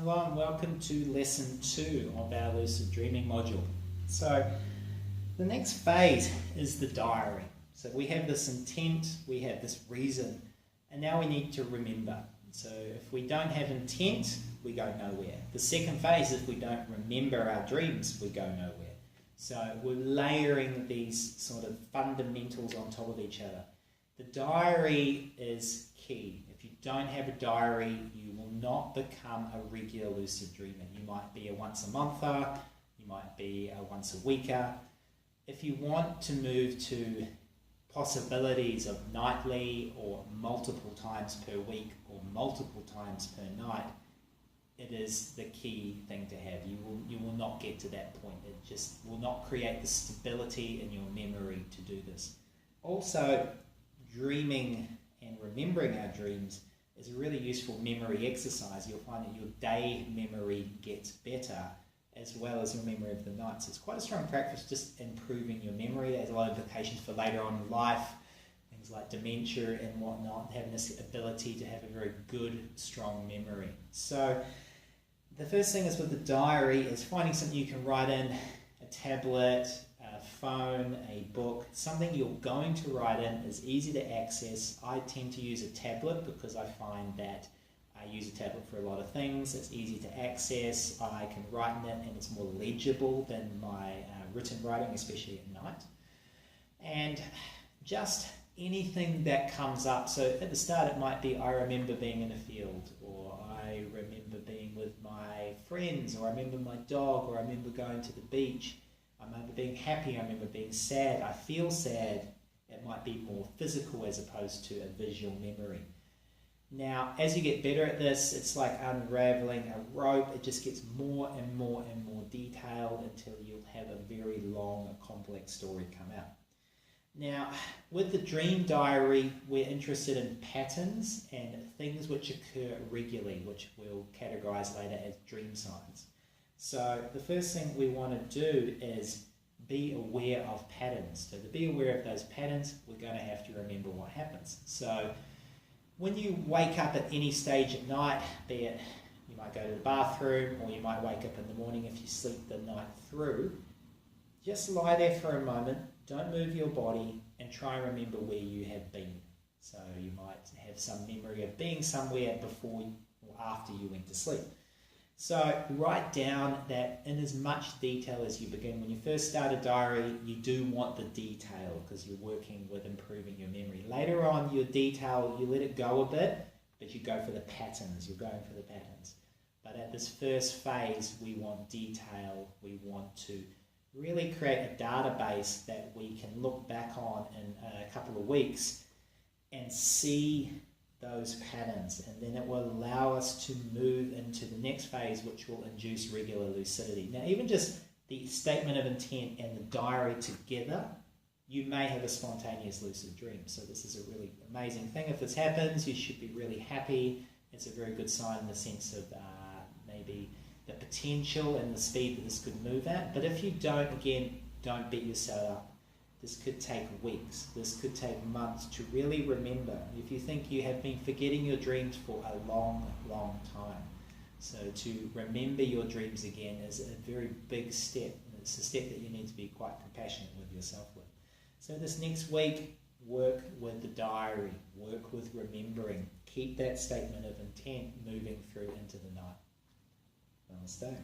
Hello and welcome to lesson 2 of our lucid dreaming module. So the next phase is the diary. So we have this intent, we have this reason, and now we need to remember. So if we don't have intent, we go nowhere. The second phase, if we don't remember our dreams, we go nowhere. So we're layering these sort of fundamentals on top of each other. The diary is key. If you don't have a diary, you will not become a regular lucid dreamer. You might be a once a monther, you might be a once a weeker. If you want to move to possibilities of nightly or multiple times per week or multiple times per night, it is the key thing to have. You will not get to that point. It just will not create the stability in your memory to do this. Also, dreaming and remembering our dreams is a really useful memory exercise. You'll find that your day memory gets better as well as your memory of the night. So it's quite a strong practice just improving your memory. There's a lot of implications for later on in life, things like dementia and whatnot, having this ability to have a very good, strong memory. So the first thing is with the diary is finding something you can write in, a tablet, a phone, a book, something you're going to write in is easy to access. I tend to use a tablet because I find that I use a tablet for a lot of things. It's easy to access, I can write in it, and it's more legible than my written writing, especially at night. And just anything that comes up. So at the start it might be, I remember being in a field, or I remember being with my friends, or I remember my dog, or I remember going to the beach. I remember being happy, I remember being sad, I feel sad. It might be more physical as opposed to a visual memory. Now, as you get better at this, it's like unraveling a rope. It just gets more and more and more detailed until you'll have a very long, complex story come out. Now, with the dream diary, we're interested in patterns and things which occur regularly, which we'll categorize later as dream signs. So the first thing we want to do is be aware of patterns. So to be aware of those patterns, we're going to have to remember what happens. So when you wake up at any stage at night, be it you might go to the bathroom or you might wake up in the morning if you sleep the night through, just lie there for a moment, don't move your body, and try and remember where you have been. So you might have some memory of being somewhere before or after you went to sleep. So write down that in as much detail as you begin. When you first start a diary, you do want the detail because you're working with improving your memory. Later on, your detail, you let it go a bit, but you go for the patterns. You're going for the patterns. But at this first phase, we want detail. We want to really create a database that we can look back on in a couple of weeks and see those patterns, and then it will allow us to move into the next phase, which will induce regular lucidity. Now, even just the statement of intent and the diary together, you may have a spontaneous lucid dream. So this is a really amazing thing. If this happens, you should be really happy. It's a very good sign in the sense of maybe the potential and the speed that this could move at. But if you don't, again, don't beat yourself up. This could take weeks, this could take months to really remember. If you think you have been forgetting your dreams for a long, long time. So to remember your dreams again is a very big step. And it's a step that you need to be quite compassionate with yourself with. So this next week, work with the diary, work with remembering. Keep that statement of intent moving through into the night. Namaste.